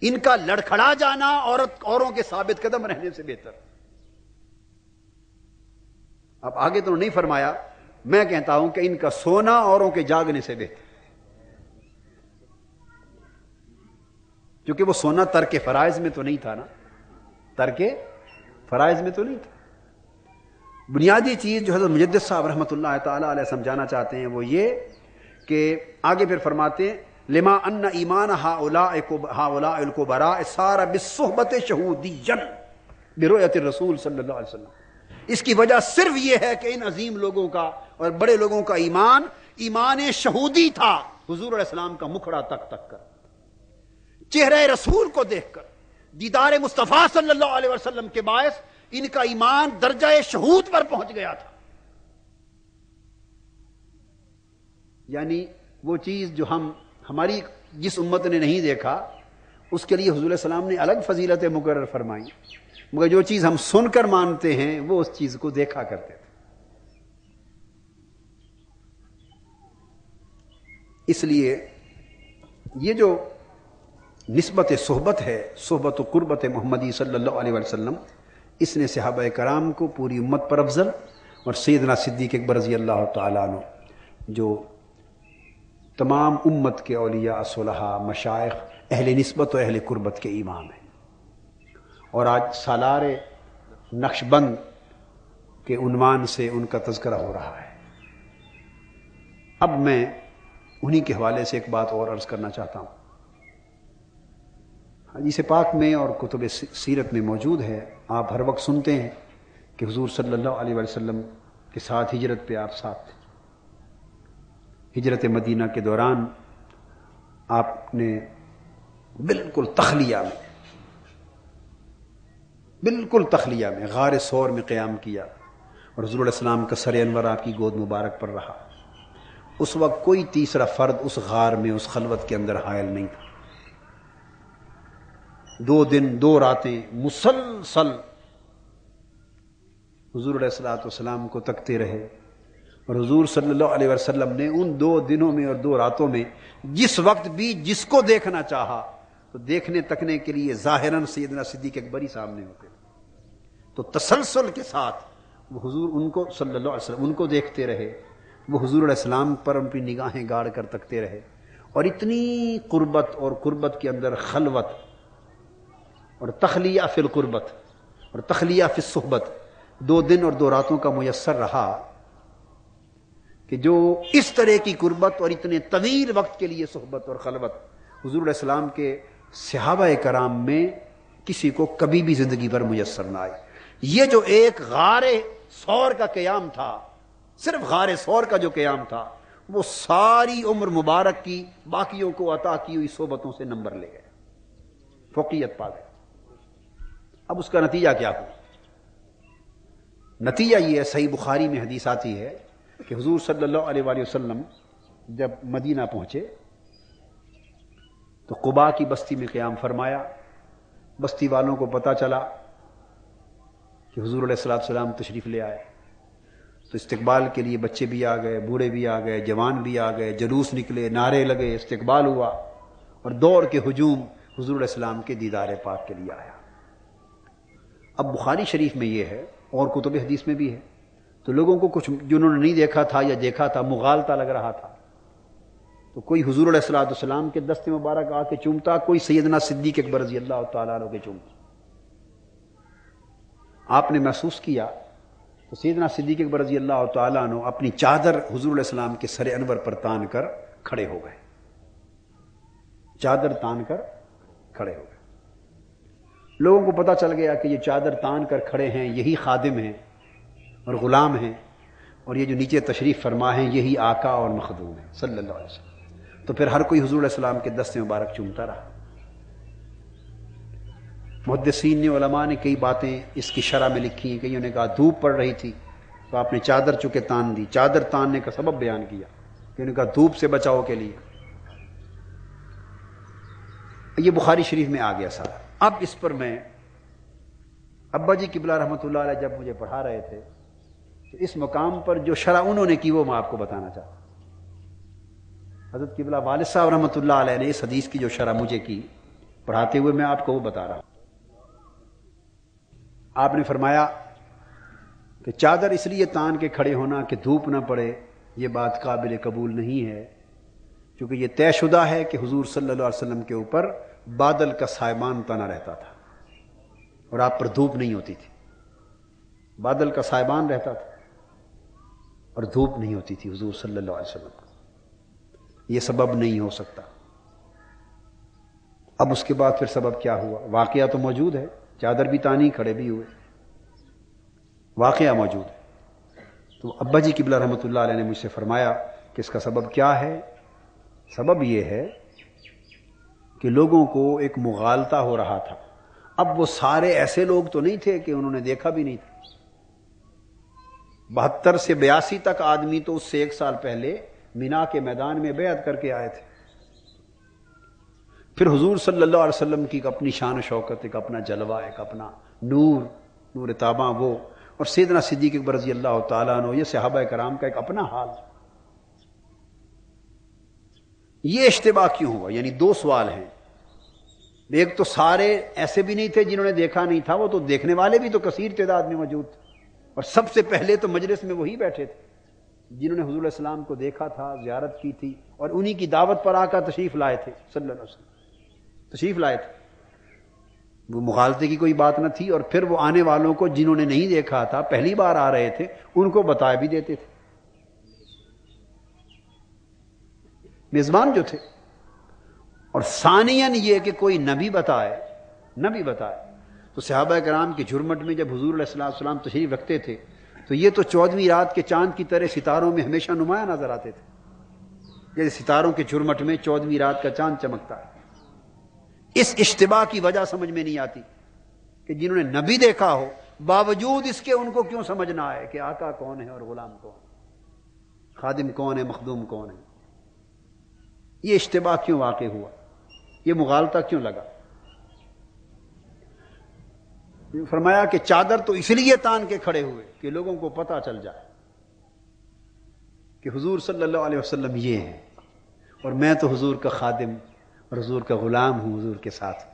ان کا لڑکھڑا جانا اوروں کے ثابت قدم رہنے سے بہتر۔ اب آگے تو نہیں فرمایا، میں کہتا ہوں کہ ان کا سونا اوروں کے جاگنے سے بہتر، کیونکہ وہ سونا ترک فرائض میں تو نہیں تھا نا، ترک فرائض میں تو نہیں تھا۔ بنیادی چیز جو حضرت مجدد صاحب رحمۃ اللہ تعالی علیہ سمجھانا چاہتے ہیں وہ یہ کہ آگے پھر فرماتے ہیں لما ان ایمان ہؤلاء الکبراء صار بالصحبۃ شہودیا برؤیت الرسول صلی اللہ علیہ وسلم۔ اس کی وجہ صرف یہ ہے کہ ان عظیم لوگوں کا اور بڑے لوگوں کا ایمان شہودی تھا، حضور علیہ السلام کا مکھڑا تک تک کر، چہرہ رسول کو دیکھ کر، دیدار مصطفیٰ صلی اللہ علیہ وسلم کے باعث ان کا ایمان درجہ شہود پر پہنچ گیا تھا۔ یعنی وہ چیز جو ہماری جس امت نے نہیں دیکھا اس کے لیے حضور علیہ السلام نے الگ فضیلت مقرر فرمائی، مگر جو چیز ہم سن کر مانتے ہیں وہ اس چیز کو دیکھا کرتے تھے۔ اس لیے یہ جو نسبت صحبت ہے، صحبت و قربت محمدی صلی اللہ علیہ وسلم، اس نے صحابہ کرام کو پوری امت پر افضل، اور سیدنا صدیق اکبر رضی اللہ تعالیٰ عنہ جو تمام امت کے اولیاء صلحاء مشائخ اہل نسبت و اہل قربت کے امام ہیں، اور آج سالار نقش بند کے عنوان سے ان کا تذکرہ ہو رہا ہے۔ اب میں انہی کے حوالے سے ایک بات اور عرض کرنا چاہتا ہوں۔ حدیث پاک میں اور کتب سیرت میں موجود ہے، آپ ہر وقت سنتے ہیں کہ حضور صلی اللہ علیہ وسلم کے ساتھ ہجرت پہ آپ ساتھ تھے۔ ہجرت مدینہ کے دوران آپ نے بالکل تخلیہ میں غار ثور میں قیام کیا، اور حضور علیہ السلام کا سر انور آپ کی گود مبارک پر رہا۔ اس وقت کوئی تیسرا فرد اس غار میں اس خلوت کے اندر حائل نہیں تھا۔ 2 دن 2 راتیں مسلسل حضور علیہ السلام کو تکتے رہے، اور حضور صلی اللہ علیہ وسلم نے ان 2 دنوں میں اور 2 راتوں میں جس وقت بھی جس کو دیکھنا چاہا تو دیکھنے تکنے کے لیے ظاہراً سیدنا صدیق اکبر ہی سامنے ہوتے، تو تسلسل کے ساتھ وہ حضور ان کو صلی اللہ علیہ وسلم ان کو دیکھتے رہے، وہ حضور علیہ السلام پر اپنی نگاہیں گاڑ کر تکتے رہے، اور اتنی قربت اور قربت کے اندر خلوت اور تخلیہ فی القربت اور تخلیہ فی الصحبت 2 دن اور 2 راتوں کا میسر رہا کہ جو اس طرح کی قربت اور اتنے طویل وقت کے لیے صحبت اور خلوت حضور علیہ السلام کے صحابہ کرام میں کسی کو کبھی بھی زندگی پر میسر نہ آئی۔ یہ جو ایک غار ثور کا قیام تھا، صرف غار ثور کا جو قیام تھا، وہ ساری عمر مبارک کی باقیوں کو عطا کی ہوئی صحبتوں سے نمبر لے گئے، فوقیت پا گئے۔ اب اس کا نتیجہ کیا ہوا؟ نتیجہ یہ ہے، صحیح بخاری میں حدیث آتی ہے کہ حضور صلی اللہ علیہ وآلہ وسلم جب مدینہ پہنچے تو قباء کی بستی میں قیام فرمایا۔ بستی والوں کو پتہ چلا کہ حضور علیہ السلام تشریف لے آئے، تو استقبال کے لیے بچے بھی آ گئے، بوڑھے بھی آ گئے، جوان بھی آ گئے، جلوس نکلے، نعرے لگے، استقبال ہوا، اور دوڑ کے ہجوم حضور علیہ السلام کے دیدار پاک کے لیے آیا۔ اب بخاری شریف میں یہ ہے اور کتب حدیث میں بھی ہے، تو لوگوں کو کچھ جنہوں نے نہیں دیکھا تھا یا دیکھا تھا مغالطہ لگ رہا تھا، تو کوئی حضور علیہ السلام کے دست مبارک آ کے چومتا، کوئی سیدنا صدیق اکبر رضی اللہ تعالیٰ عنہ کے چومتا۔ آپ نے محسوس کیا تو سیدنا صدیق اکبر رضی اللہ تعالیٰ عنہ اپنی چادر حضور علیہ السلام کے سر انور پر تان کر کھڑے ہو گئے، چادر تان کر کھڑے ہو گئے۔ لوگوں کو پتہ چل گیا کہ یہ چادر تان کر کھڑے ہیں، یہی خادم ہیں اور غلام ہیں، اور یہ جو نیچے تشریف فرما ہیں یہی آقا اور مخدوم ہیں صلی اللہ علیہ وسلم۔ تو پھر ہر کوئی حضور علیہ السلام کے دست مبارک چومتا رہا۔ محدثین نے، علماء نے کئی باتیں اس کی شرح میں لکھی ہیں، کئیوں نے کہا دھوپ پڑ رہی تھی تو آپ نے چادر چکے تان دی، چادر تاننے کا سبب بیان کیا، کئیوں نے کہا دھوپ سے بچاؤ کے لیے۔ یہ بخاری شریف میں آ گیا سارا۔ اب اس پر میں ابا جی قبلہ رحمۃ اللہ علیہ جب مجھے پڑھا رہے تھے تو اس مقام پر جو شرح انہوں نے کی وہ میں آپ کو بتانا چاہتا ہوں۔ حضرت قبلہ والد صاحب رحمۃ اللہ علیہ نے اس حدیث کی جو شرح مجھے کی پڑھاتے ہوئے میں آپ کو وہ بتا رہا ہوں۔ آپ نے فرمایا کہ چادر اس لیے تان کے کھڑے ہونا کہ دھوپ نہ پڑے، یہ بات قابل قبول نہیں ہے، کیونکہ یہ طے شدہ ہے کہ حضور صلی اللہ علیہ وسلم کے اوپر بادل کا سائبان تنا رہتا تھا اور آپ پر دھوپ نہیں ہوتی تھی۔ بادل کا سائبان رہتا تھا اور دھوپ نہیں ہوتی تھی حضور صلی اللہ علیہ وسلم کو۔ یہ سبب نہیں ہو سکتا۔ اب اس کے بعد پھر سبب کیا ہوا؟ واقعہ تو موجود ہے، چادر بھی تانی، کھڑے بھی ہوئے، واقعہ موجود ہے۔ تو ابا جی قبلہ رحمۃ اللہ علیہ نے مجھ سے فرمایا کہ اس کا سبب کیا ہے؟ سبب یہ ہے کہ لوگوں کو ایک مغالطہ ہو رہا تھا۔ اب وہ سارے ایسے لوگ تو نہیں تھے کہ انہوں نے دیکھا بھی نہیں تھا۔ 72 سے 82 تک آدمی تو اس سے 1 سال پہلے مینا کے میدان میں بیعت کر کے آئے تھے۔ پھر حضور صلی اللہ علیہ وسلم کی ایک اپنی شان و شوکت، ایک اپنا جلوہ، ایک اپنا نور تاباں وہ، اور سیدنا صدیق اکبر رضی اللہ تعالیٰ عنہ، یہ صحابہ کرام کا ایک اپنا حال۔ یہ اشتباہ کیوں ہوا؟ یعنی 2 سوال ہیں۔ ایک تو سارے ایسے بھی نہیں تھے جنہوں نے دیکھا نہیں تھا، وہ تو دیکھنے والے بھی تو کثیر تعداد میں موجود تھے، اور سب سے پہلے تو مجلس میں وہی بیٹھے تھے جنہوں نے حضور علیہ السلام کو دیکھا تھا، زیارت کی تھی، اور انہی کی دعوت پر آ کر تشریف لائے تھے صلی اللہ علیہ وسلم، تشریف لائے تھے۔ وہ مغالطے کی کوئی بات نہ تھی، اور پھر وہ آنے والوں کو جنہوں نے نہیں دیکھا تھا، پہلی بار آ رہے تھے، ان کو بتا بھی دیتے تھے، میزبان جو تھے۔ اور ثانیاً یہ کہ کوئی نبی بتائے تو صحابہ کرام کی جھرمٹ میں جب حضور علیہ السلام تشریف رکھتے تھے تو یہ تو 14ویں رات کے چاند کی طرح ستاروں میں ہمیشہ نمایاں نظر آتے تھے، جیسے ستاروں کے جھرمٹ میں 14ویں رات کا چاند چمکتا ہے۔ اس اشتباہ کی وجہ سمجھ میں نہیں آتی کہ جنہوں نے نبی دیکھا ہو، باوجود اس کے ان کو کیوں سمجھ نہ آئے کہ آقا کون ہے اور غلام کون ہے، خادم کون ہے، مخدوم کون ہے۔ یہ اشتباہ کیوں واقع ہوا؟ یہ مغالطہ کیوں لگا؟ فرمایا کہ چادر تو اس لیے تان کے کھڑے ہوئے کہ لوگوں کو پتہ چل جائے کہ حضور صلی اللہ علیہ وسلم یہ ہیں، اور میں تو حضور کا خادم اور حضور کا غلام ہوں، حضور کے ساتھ،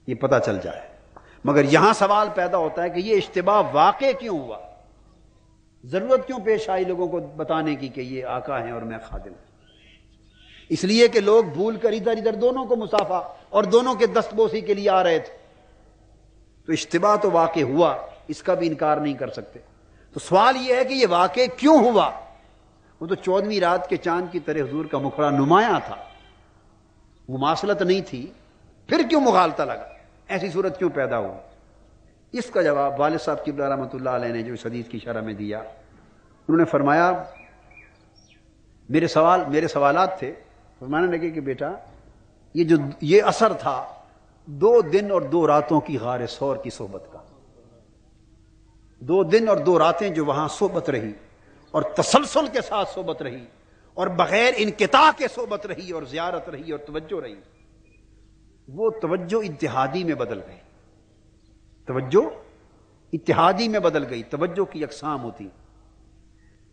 یہ پتہ چل جائے۔ مگر یہاں سوال پیدا ہوتا ہے کہ یہ اشتباہ واقع کیوں ہوا؟ ضرورت کیوں پیش آئی لوگوں کو بتانے کی کہ یہ آقا ہیں اور میں خادم ہوں؟ اس لیے کہ لوگ بھول کر ادھر دونوں کو مصافحہ اور دونوں کے دستبوسی کے لیے آ رہے تھے۔ تو اشتباہ تو واقع ہوا، اس کا بھی انکار نہیں کر سکتے۔ تو سوال یہ ہے کہ یہ واقع کیوں ہوا؟ وہ تو 14ویں رات کے چاند کی طرح حضور کا مکھڑا نمایاں تھا، مماثلت نہیں تھی، پھر کیوں مغالطہ لگا؟ ایسی صورت کیوں پیدا ہوئی؟ اس کا جواب والد صاحب قبلہ رحمۃ اللہ علیہ نے جو اس حدیث کی شرح میں دیا، انہوں نے فرمایا، میرے سوالات تھے، فرمانے لگے کہ بیٹا یہ اثر تھا 2 دن اور 2 راتوں کی غار ثور کی صحبت کا۔ 2 دن اور 2 راتیں جو وہاں صحبت رہی اور تسلسل کے ساتھ صحبت رہی اور بغیر انقطاع کے صحبت رہی اور زیارت رہی اور توجہ رہی، وہ توجہ اتحادی میں بدل گئی۔ توجہ اتحادی میں بدل گئی۔ توجہ کی اقسام ہوتی،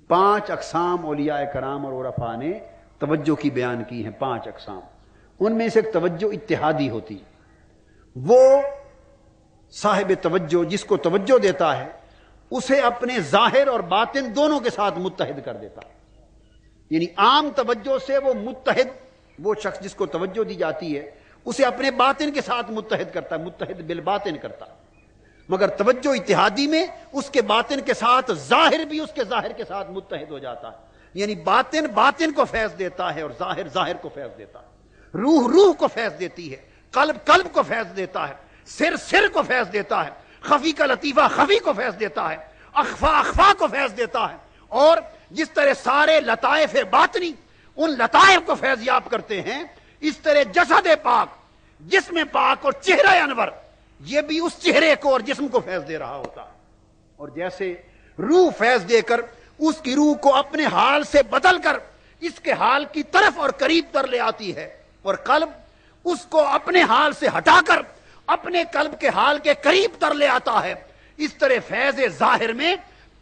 5 اقسام اولیاء کرام اور عرفاء نے توجہ کی بیان کی ہیں، 5 اقسام۔ ان میں سے ایک توجہ اتحادی ہوتی، وہ صاحب توجہ جس کو توجہ دیتا ہے اسے اپنے ظاہر اور باطن دونوں کے ساتھ متحد کر دیتا ہے۔ یعنی عام توجہ سے وہ متحد، وہ شخص جس کو توجہ دی جاتی ہے اسے اپنے باطن کے ساتھ متحد کرتا ہے، متحد بالباطن کرتا ہے۔ مگر توجہ اتحادی میں اس کے باطن کے ساتھ ظاہر بھی اس کے ظاہر کے ساتھ متحد ہو جاتا ہے۔ یعنی باطن باطن کو فیض دیتا ہے اور ظاہر ظاہر کو فیض دیتا ہے، روح روح کو فیض دیتی ہے، قلب قلب کو فیض دیتا ہے، سر سر کو فیض دیتا ہے، خفی کا لطیفہ خفی کو فیض دیتا ہے، اخفا اخفا کو فیض دیتا ہے۔ اور جس طرح سارے لطائف باطنی ان لطائف کو فیض یاب کرتے ہیں، اس طرح جسد پاک، جسم پاک اور چہرہ انور یہ بھی اس چہرے کو اور جسم کو فیض دے رہا ہوتا ہے۔ اور جیسے روح فیض دے کر اس کی روح کو اپنے حال سے بدل کر اس کے حال کی طرف اور قریب تر لے آتی ہے، اور قلب اس کو اپنے حال سے ہٹا کر اپنے قلب کے حال کے قریب تر لے آتا ہے، اس طرح فیض ظاہر میں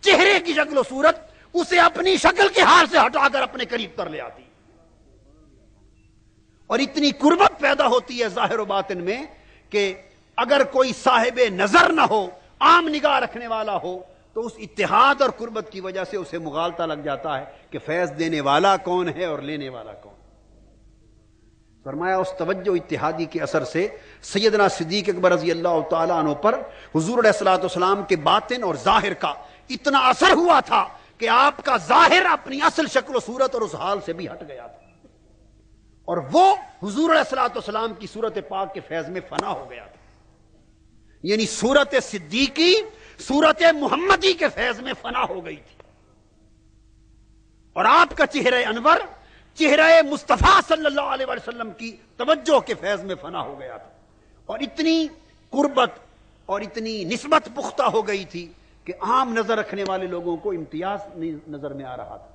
چہرے کی شکل و صورت اسے اپنی شکل کے حال سے ہٹا کر اپنے قریب تر لے آتی ہے۔ اور اتنی قربت پیدا ہوتی ہے ظاہر و باطن میں کہ اگر کوئی صاحب نظر نہ ہو، عام نگاہ رکھنے والا ہو، تو اس اتحاد اور قربت کی وجہ سے اسے مغالطہ لگ جاتا ہے کہ فیض دینے والا کون ہے اور لینے والا کون۔ فرمایا اس توجہ اتحادی کے اثر سے سیدنا صدیق اکبر رضی اللہ تعالیٰ عنہ پر حضور علیہ الصلوۃ والسلام کے باطن اور ظاہر کا اتنا اثر ہوا تھا کہ آپ کا ظاہر اپنی اصل شکل و صورت اور اس حال سے بھی ہٹ گیا تھا، اور وہ حضور علیہ الصلوۃ والسلام کی صورت پاک کے فیض میں فنا ہو گیا تھا، یعنی صورت صدیقی صورت محمدی کے فیض میں فنا ہو گئی تھی، اور آپ کا چہرہ انور چہرہ مصطفیٰ صلی اللہ علیہ وسلم کی توجہ کے فیض میں فنا ہو گیا تھا، اور اتنی قربت اور اتنی نسبت پختہ ہو گئی تھی کہ عام نظر رکھنے والے لوگوں کو امتیاز نظر میں آ رہا تھا۔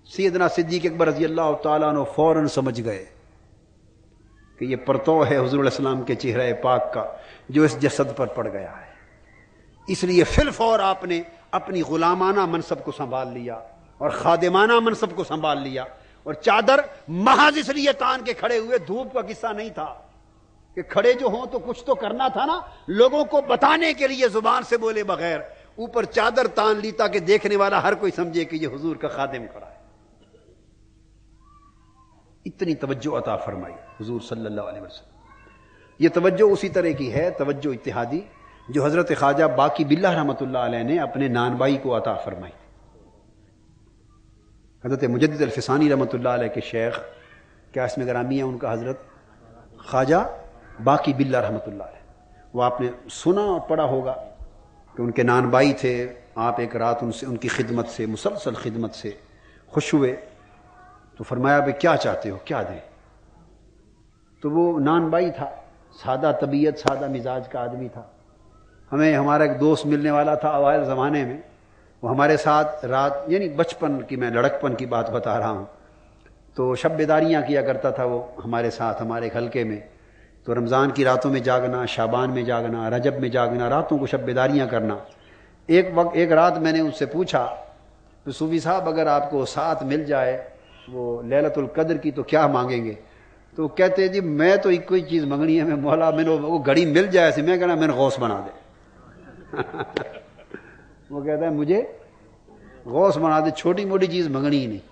سیدنا صدیق اکبر رضی اللہ تعالیٰ عنہ فوراً سمجھ گئے کہ یہ پرتو ہے حضور علیہ السلام کے چہرہ پاک کا جو اس جسد پر پڑ گیا ہے، اس لیے فی الفور آپ نے اپنی غلامانہ منصب کو سنبھال لیا اور خادمانہ منصب کو سنبھال لیا، اور چادر محض اس لیے تان کے کھڑے ہوئے، دھوپ کا قصہ نہیں تھا کہ کھڑے جو ہوں تو کچھ تو کرنا تھا نا، لوگوں کو بتانے کے لیے زبان سے بولے بغیر اوپر چادر تان لی تاکہ دیکھنے والا ہر کوئی سمجھے کہ یہ حضور کا خادم کھڑا ہے۔ اتنی توجہ عطا فرمائی حضور صلی اللہ علیہ وسلم۔ یہ توجہ اسی طرح کی ہے توجہ اتحادی جو حضرت خواجہ باقی باللہ رحمۃ اللہ علیہ نے اپنے نان بھائی کو عطا فرمائی۔ حضرت مجدد الفسانی رحمۃ اللہ علیہ کے شیخ، کیا اس میں گرامی ہے ان کا، حضرت خواجہ باقی باللہ رحمۃ اللہ علیہ، وہ آپ نے سنا اور پڑھا ہوگا کہ ان کے نان بھائی تھے، آپ ایک رات ان کی خدمت سے، مسلسل خدمت سے خوش ہوئے، تو فرمایا بھائی کیا چاہتے ہو، کیا دیں؟ تو وہ نان بھائی تھا، سادہ طبیعت سادہ مزاج کا آدمی تھا۔ ہمیں ہمارا ایک دوست ملنے والا تھا اوائل زمانے میں، وہ ہمارے ساتھ رات، یعنی بچپن کی، میں لڑکپن کی بات بتا رہا ہوں، تو شب بیداریاں کیا کرتا تھا وہ ہمارے ساتھ ہمارے حلقے میں، تو رمضان کی راتوں میں جاگنا، شعبان میں جاگنا، رجب میں جاگنا، راتوں کو شب بیداریاں کرنا۔ ایک رات میں نے ان سے پوچھا تو صوفی صاحب اگر آپ کو ساتھ مل جائے وہ لیلۃ القدر کی تو کیا مانگیں گے؟ تو کہتے جی میں تو ایک کوئی چیز منگنی ہے، میں مولا میں وہ گھڑی مل جائے ایسے، میں کہنا میں نے غوث بنا دے۔ وہ کہتا ہے مجھے غوث بنا دے، چھوٹی موٹی چیز منگنی ہی نہیں۔